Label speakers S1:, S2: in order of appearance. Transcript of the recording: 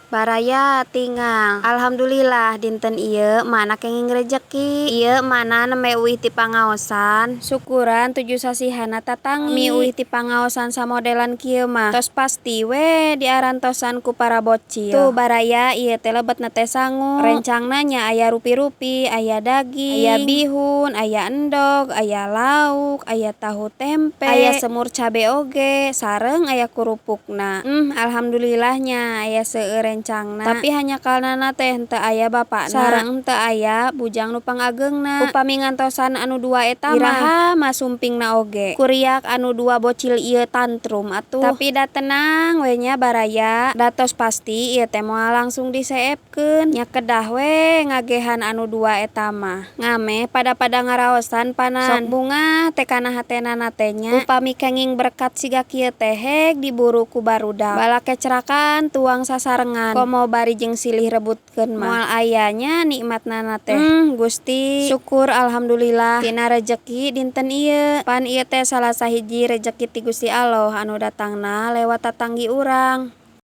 S1: Baraya tinggal. Alhamdulillah dinten ieu mana kenging rejeki. Ieu mana neme uih ti pangaosan. Syukuran tujuh sasihana tatanggi. Mi uih ti pangaosan samodelan kieu mah tos pasti we diarantosan ku para bocil. Tuh baraya ieu teh lebetna teh sangu. Rencangna nya aya rupi-rupi, aya daging, aya bihun, aya endog, aya lauk, aya tahu tempe, aya semur cabe oge, sareng aya kerupukna. Alhamdulillahnya aya seueur rencangna. Tapi hanya kalana teh henteu aya bapakna sareng henteu aya bujang nu pangageungna. Upami ngantosan anu dua eta mah iraha mah sumpingna oge. Kuriak anu dua bocil ieu tantrum atuh. Tapi da tenang we nya baraya. Da tos pasti ieu teh moal langsung diseepkeun. Nya kedah we ngagehan anu dua eta mah. Ngame pada ngaraosan panan. Sok bunga teh kana hatenana teh nya. Upami kenging berkat siga kieu teh heg diburu ku barudak. Bala kecerakan tuang sasarengan. Komo bari jeung silih rebutkeun mah. Moal ayanya nikmatna teh. Gusti syukur alhamdulillah tina rejeki dinten ieu. Pan ieu teh salah sahiji rejeki ti Gusti Allah anu datangna lewat tatanggi urang.